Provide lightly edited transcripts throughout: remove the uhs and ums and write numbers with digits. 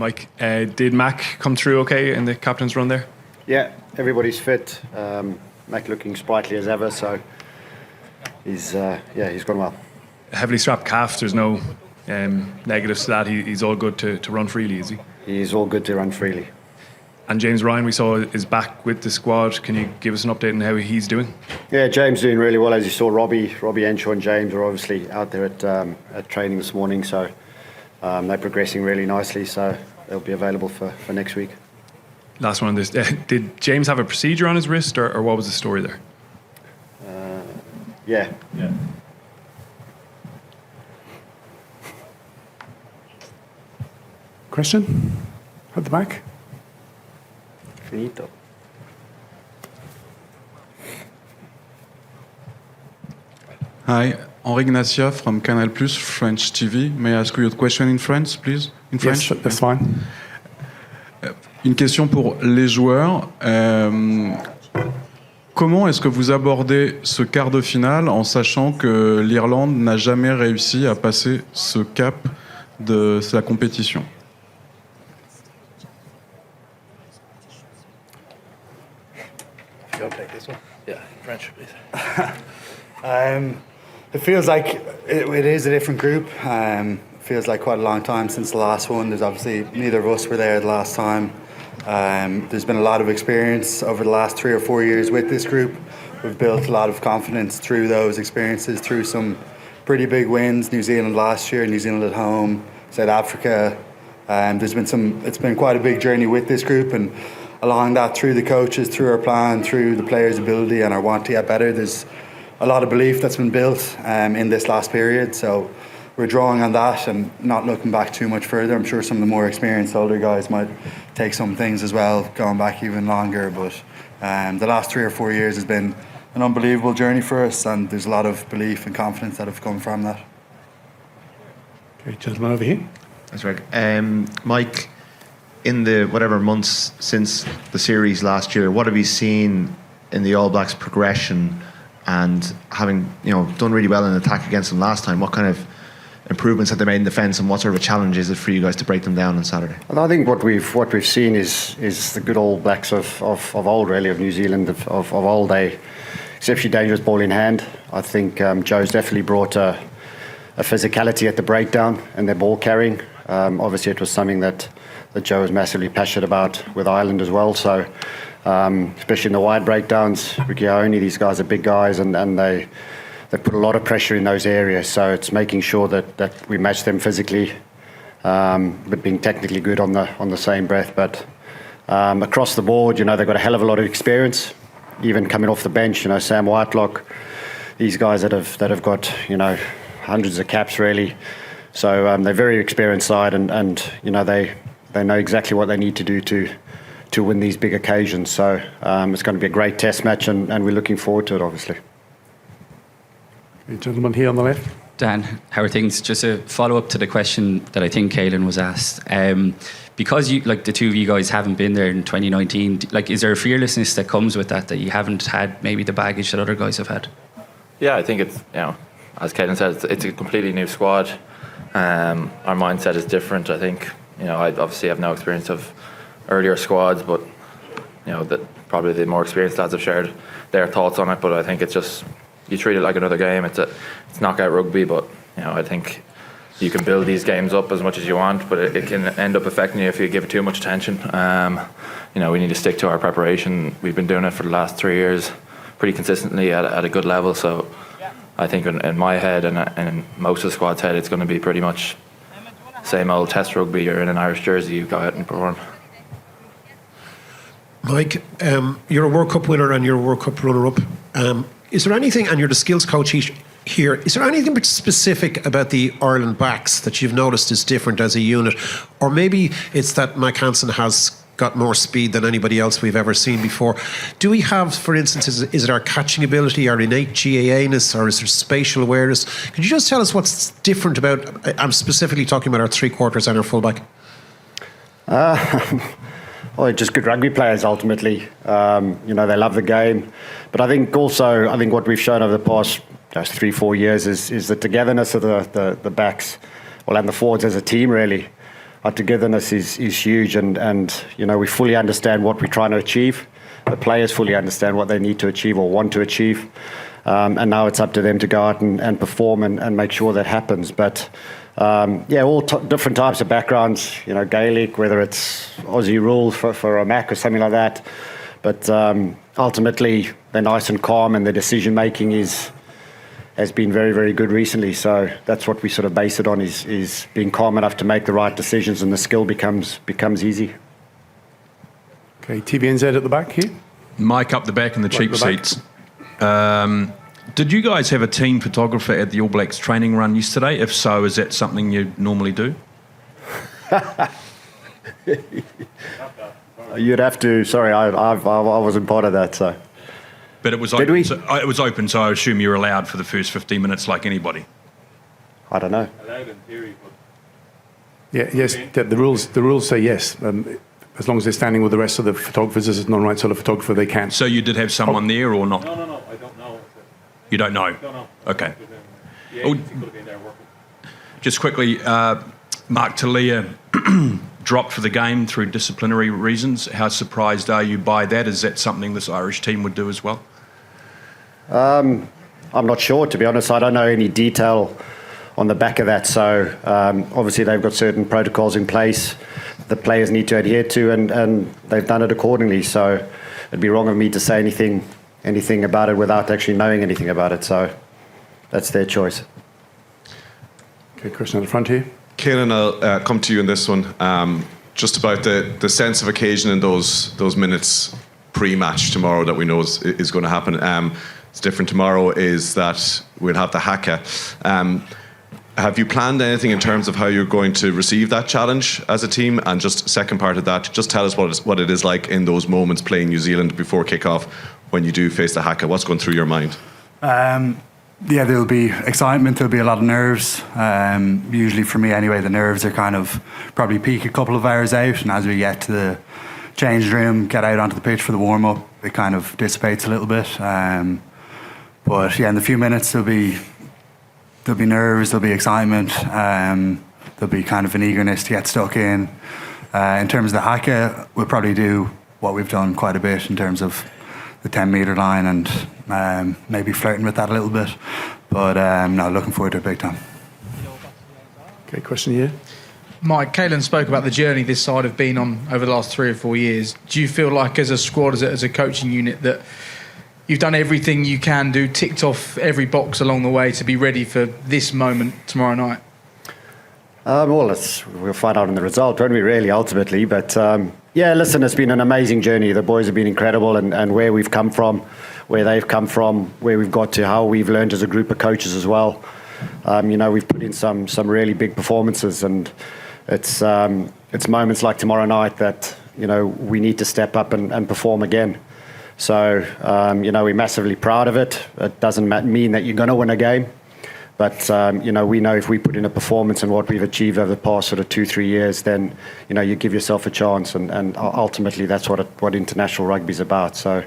Mike, did Mac come through okay in the captain's run there? Yeah, everybody's fit. Mac looking sprightly as ever, so he's gone well. A heavily strapped calf, there's no negatives to that. He's all good to run freely, is he? He's all good to run freely. And James Ryan, we saw, is back with the squad. Can you give us an update on how he's doing? Yeah, James doing really well. As you saw, Robbie Henshaw and James are obviously out there at training this morning, so they're progressing really nicely, so they'll be available for next week. Last one on this. Did James have a procedure on his wrist, or what was the story there? Yeah. Question? At the back? Finito. Hi, Henri Ignacia from Canal Plus French TV. May I ask you a question in French, please? In French? Yes, that's fine. Une question pour les joueurs. Comment est-ce que vous abordez ce quart de finale en sachant que l'Irlande n'a jamais réussi à passer ce cap de la compétition? I'll take this one. Yeah, French, please. It feels like it is a different group. Feels like quite a long time since the last one. There's obviously neither of us were there the last time. There's been a lot of experience over the last 3 or 4 years with this group. We've built a lot of confidence through those experiences, through some pretty big wins. New Zealand last year, New Zealand at home, South Africa. It's been quite a big journey with this group, and along that, through the coaches, through our plan, through the players' ability and our want to get better, there's a lot of belief that's been built in this last period. So we're drawing on that and not looking back too much further. I'm sure some of the more experienced older guys might take some things as well, going back even longer. But the last 3 or 4 years has been an unbelievable journey for us, and there's a lot of belief and confidence that have come from that. Okay, gentleman over here. That's right. Mike, in the whatever months since the series last year, what have you seen in the All Blacks' progression, and having done really well in attack against them last time? What kind of improvements have they made in defence, and what sort of a challenge is it for you guys to break them down on Saturday? And I think what we've seen is the good All Blacks of old, really, of New Zealand of old. They exceptionally dangerous ball in hand. I think Joe's definitely brought a physicality at the breakdown and their ball carrying. Obviously, it was something that Joe was massively passionate about with Ireland as well. So, especially in the wide breakdowns, Ricky Aoni, these guys are big guys, and they put a lot of pressure in those areas. So it's making sure that we match them physically, but being technically good on the same breath. But across the board, they've got a hell of a lot of experience, even coming off the bench. Sam Whitelock, these guys that have got hundreds of caps really. So they're very experienced side, and they know exactly what they need to do to win these big occasions. So it's going to be a great test match, and we're looking forward to it, obviously. Okay, gentleman here on the left. Dan, how are things? Just a follow-up to the question that I think Caelan was asked. Because the two of you guys haven't been there in 2019, is there a fearlessness that comes with that you haven't had maybe the baggage that other guys have had? Yeah, I think it's, as Caelan said, it's a completely new squad. Our mindset is different. I think, I obviously have no experience of earlier squads, but that probably the more experienced lads have shared their thoughts on it. But I think it's just, you treat it like another game. It's knockout rugby, but I think you can build these games up as much as you want, but it can end up affecting you if you give it too much attention. We need to stick to our preparation. We've been doing it for the last 3 years pretty consistently at a good level. So I think in my head and in most of the squad's head, it's going to be pretty much same old test rugby. You're in an Irish jersey, you go out and perform. Mike, you're a World Cup winner and you're a World Cup runner-up. Is there anything, and you're the skills coach here, is there anything specific about the Ireland backs that you've noticed is different as a unit? Or maybe it's that Mike Hansen has got more speed than anybody else we've ever seen before. Do we have, for instance, is it our catching ability, our innate GAA-ness, or is there spatial awareness? Could you just tell us what's different about, I'm specifically talking about our three-quarters and our fullback? Just good rugby players ultimately. They love the game. But I think what we've shown over the past 3-4 years is the togetherness of the backs, and the forwards as a team really. our togetherness is huge, and we fully understand what we're trying to achieve. The players fully understand what they need to achieve or want to achieve, and now it's up to them to go out and perform and make sure that happens. But all different types of backgrounds, Gaelic, whether it's Aussie rules for a Mac or something like that. But ultimately, they're nice and calm, and the decision making has been very, very good recently. So that's what we sort of base it on, is being calm enough to make the right decisions, and the skill becomes easy. Okay, TVNZ at the back here. Mike up the back in the cheap seats. Did you guys have a team photographer at the All Blacks training run yesterday? If so, is that something you normally do? You'd have to. Sorry, I wasn't part of that. So, but it was did open. we? It was open, so I assume you're allowed for the first 15 minutes, like anybody. I don't know. Allowed in theory, but Yes. The rules say yes. As long as they're standing with the rest of the photographers as a non-right sort of photographer, they can. So you did have someone there or not? no, I don't know. You don't know? Don't know. Okay. The agency could have been there working. Just quickly, Mark Talia dropped for the game through disciplinary reasons. How surprised are you by that? Is that something this Irish team would do as well? I'm not sure, to be honest. I don't know any detail on the back of that. So obviously they've got certain protocols in place the players need to adhere to, and they've done it accordingly. So it'd be wrong of me to say anything about it without actually knowing anything about it. So that's their choice. Okay, question at the front here. Caelan, I'll come to you in this one. Just about the sense of occasion in those minutes pre-match tomorrow that we know is going to happen. It's different tomorrow is that we'll have the Haka. Have you planned anything in terms of how you're going to receive that challenge as a team? And just second part of that, just tell us what it is like in those moments playing New Zealand before kick-off when you do face the Haka. What's going through your mind? There'll be excitement, there'll be a lot of nerves. Usually for me anyway, the nerves are kind of probably peak a couple of hours out, and as we get to the change room, get out onto the pitch for the warm-up, it kind of dissipates a little bit. But yeah, in the few minutes there'll be nerves, there'll be excitement, there'll be kind of an eagerness to get stuck in. In terms of the Haka, we'll probably do what we've done quite a bit in terms of the 10-metre line and maybe flirting with that a little bit. But no, looking forward to it big time. Okay, question here. Mike, Caelan spoke about the journey this side have been on over the last 3 or 4 years. Do you feel like as a squad, as a coaching unit, that you've done everything you can do, ticked off every box along the way to be ready for this moment tomorrow night? We'll find out in the result, won't we, really, ultimately. But listen, it's been an amazing journey. The boys have been incredible, and where we've come from, where they've come from, where we've got to, how we've learned as a group of coaches as well. We've put in some really big performances, and it's moments like tomorrow night that we need to step up and perform again. So we're massively proud of it. It doesn't mean that you're going to win a game. But, we know if we put in a performance and what we've achieved over the past sort of 2-3 years, then, you give yourself a chance. And ultimately, that's what international rugby is about. So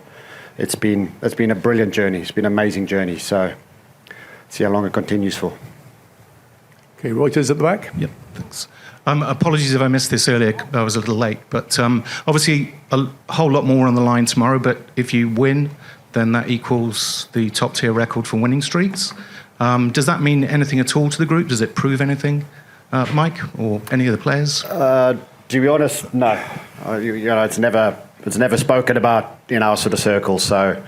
it's been a brilliant journey. It's been an amazing journey. So see how long it continues for. Okay, Reuters at the back. Yep, thanks. Apologies if I missed this earlier. I was a little late. But obviously, a whole lot more on the line tomorrow. But if you win, then that equals the top-tier record for winning streaks. Does that mean anything at all to the group? Does it prove anything, Mike, or any of the players? To be honest, no. It's never spoken about in our sort of circle. So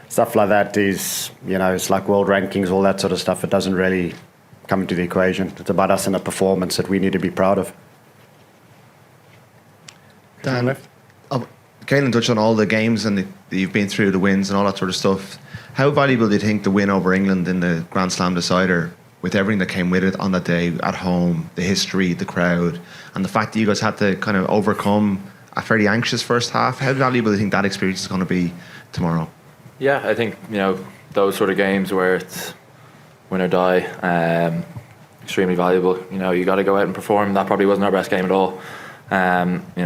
stuff like that is, it's like world rankings, all that sort of stuff. It doesn't really come into the equation. It's about us and a performance that we need to be proud of. Dan, Caelan touched on all the games and you've been through the wins and all that sort of stuff. How valuable do you think the win over England in the Grand Slam decider, with everything that came with it on that day, at home, the history, the crowd, and the fact that you guys had to kind of overcome a fairly anxious first half, how valuable do you think that experience is going to be tomorrow? Yeah, I think, those sort of games where it's win or die, extremely valuable. You got to go out and perform. That probably wasn't our best game at all.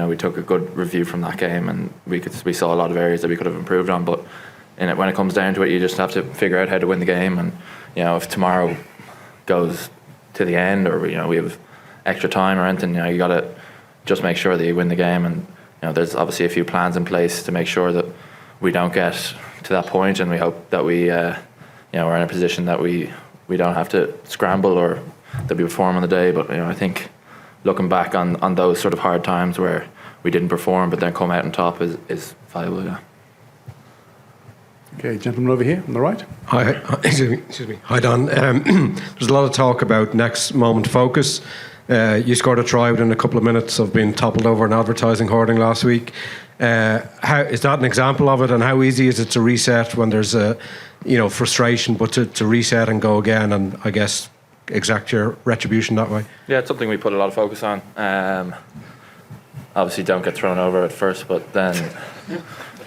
We took a good review from that game, and we saw a lot of areas that we could have improved on, but when it comes down to it, you just have to figure out how to win the game. And if tomorrow goes to the end, or we have extra time or anything, you got to just make sure that you win the game. And there's obviously a few plans in place to make sure that we don't get to that point, and we hope that we're in a position that we don't have to scramble or that we perform on the day. But I think looking back on those sort of hard times where we didn't perform but then come out on top is valuable. Yeah. Okay, gentleman over here on the right. Hi, excuse me. Hi, Don. There's a lot of talk about next moment focus. You scored a try within a couple of minutes of being toppled over an advertising hoarding last week. How is that an example of it, and how easy is it to reset when there's a frustration, but to reset and go again, and I guess exact your retribution that way? Yeah, it's something we put a lot of focus on. Obviously, don't get thrown over at first, but then he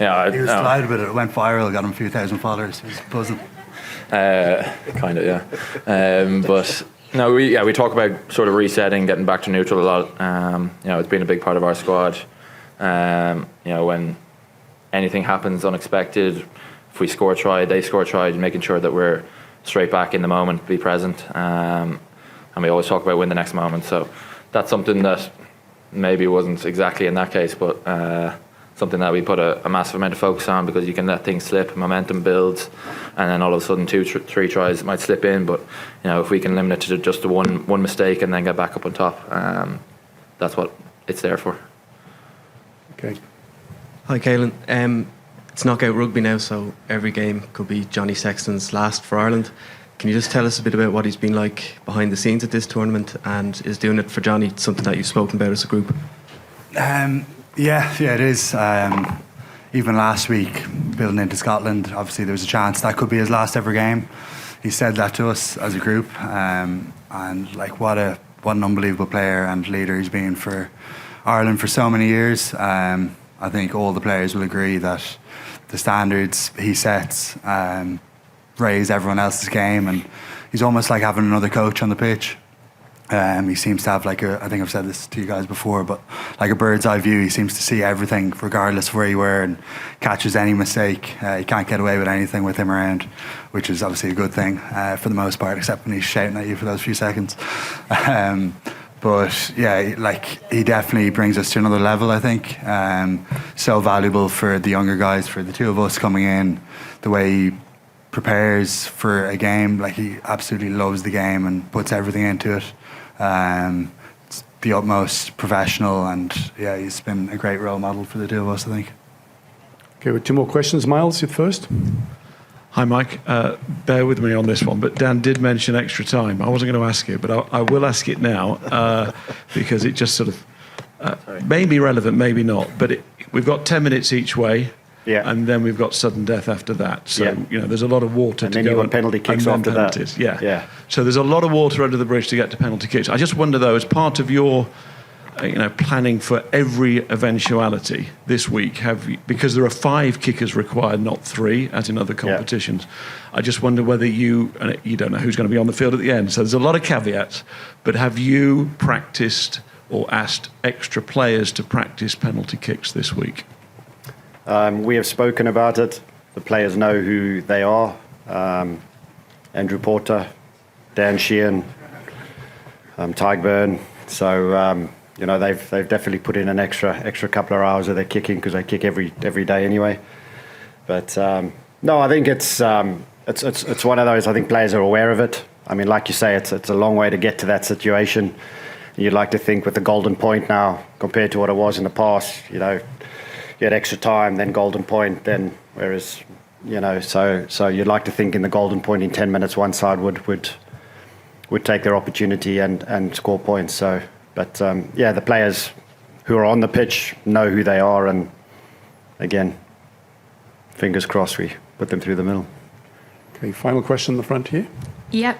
was delighted with it. It went viral, got him a few thousand followers. He was buzzing. Kind of, yeah. But no, we talk about sort of resetting, getting back to neutral a lot. It's been a big part of our squad. When anything happens unexpected, if we score a try, they score a try, making sure that we're straight back in the moment, be present. And we always talk about win the next moment. So that's something that maybe wasn't exactly in that case, but something that we put a massive amount of focus on, because you can let things slip, momentum builds, and then all of a sudden 2-3 tries might slip in. But if we can limit it to just the one mistake and then get back up on top, that's what it's there for. Okay. Hi, Caelan. It's knockout rugby now, so every game could be Johnny Sexton's last for Ireland. Can you just tell us a bit about what he's been like behind the scenes at this tournament, and is doing it for Johnny something that you've spoken about as a group? Yeah, it is. Even last week, building into Scotland, obviously there was a chance that could be his last ever game. He said that to us as a group, and like what an unbelievable player and leader he's been for Ireland for so many years. I think all the players will agree that the standards he sets raise everyone else's game, and he's almost like having another coach on the pitch. He seems to have I think I've said this to you guys before, but like a bird's eye view. He seems to see everything regardless of where you were, and catches any mistake. You can't get away with anything with him around, which is obviously a good thing for the most part, except when he's shouting at you for those few seconds. But yeah, he definitely brings us to another level, I think. So valuable for the younger guys, for the two of us coming in, the way he prepares for a game. He absolutely loves the game and puts everything into it. It's the utmost professional, and yeah, he's been a great role model for the two of us, I think. Okay, with 2 more questions. Miles, you first. Hi, Mike. Bear with me on this one, but Dan did mention extra time. I wasn't going to ask it, but I will ask it now because it just sort of may be relevant, maybe not. But we've got 10 minutes each way, and then we've got sudden death after that. So there's a lot of water and to then go. you've got penalty kicks after that. Yeah. So there's a lot of water under the bridge to get to penalty kicks. I just wonder, though, as part of your planning for every eventuality this week, because there are 5 kickers required, not 3, as in other competitions. I just wonder whether you don't know who's going to be on the field at the end, so there's a lot of caveats, but have you practiced or asked extra players to practice penalty kicks this week? We have spoken about it. The players know who they are. Andrew Porter, Dan Sheehan, Tygburn. So they've definitely put in an extra couple of hours of their kicking, because they kick every day anyway. But no, I think it's one of those. I think players are aware of it. I mean, like you say, it's a long way to get to that situation. You'd like to think with the golden point now compared to what it was in the past. You had extra time, then golden point, then whereas so you'd like to think in the golden point in 10 minutes one side would take their opportunity and score points. So. But the players who are on the pitch know who they are, and again, fingers crossed we put them through the middle. Okay, final question in the front here. Yep.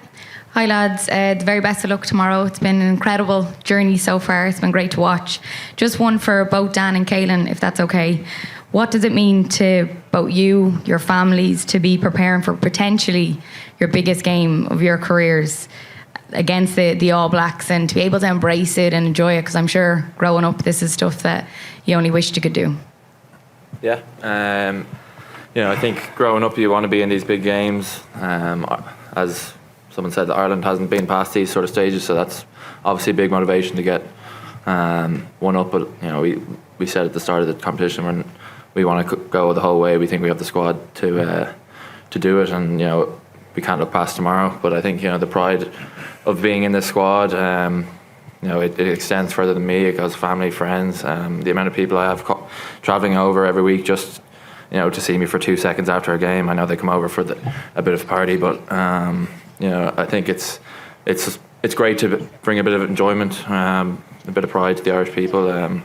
Hi lads, the very best of luck tomorrow. It's been an incredible journey so far. It's been great to watch. Just one for both Dan and Caelan, if that's okay. What does it mean to both you, your families, to be preparing for potentially your biggest game of your careers against the All Blacks, and to be able to embrace it and enjoy it? Because I'm sure growing up this is stuff that you only wished you could do. Yeah, I think growing up you want to be in these big games. As someone said, Ireland hasn't been past these sort of stages, so that's obviously a big motivation to get one up. But we said at the start of the competition when we want to go the whole way. We think we have the squad to do it, and we can't look past tomorrow. But I think the pride of being in this squad, it extends further than me. It goes family, friends, the amount of people I have travelling over every week just to see me for 2 seconds after a game. I know they come over for a bit of a party, but I think it's great to bring a bit of enjoyment, a bit of pride to the Irish people.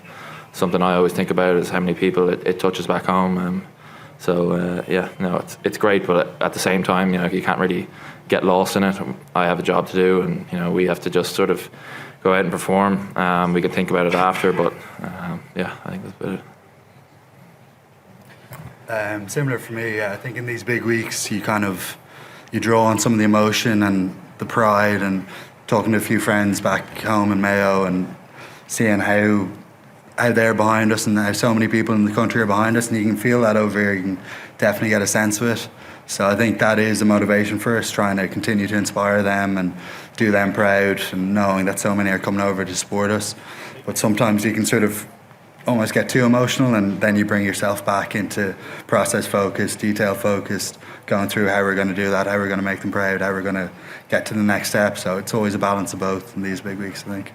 Something I always think about is how many people it touches back home. It's great, but at the same time, you can't really get lost in it. I have a job to do, and we have to just sort of go out and perform. We can think about it after, but I think that's about it. Similar for me, I think in these big weeks you draw on some of the emotion and the pride, and talking to a few friends back home in Mayo and seeing how they're behind us and how so many people in the country are behind us, and you can feel that over here. You can definitely get a sense of it. So I think that is a motivation for us, trying to continue to inspire them and do them proud, and knowing that so many are coming over to support us. But sometimes you can sort of almost get too emotional, and then you bring yourself back into process focused, detail focused, going through how we're going to do that, how we're going to make them proud, how we're going to get to the next step. So it's always a balance of both in these big weeks, I think.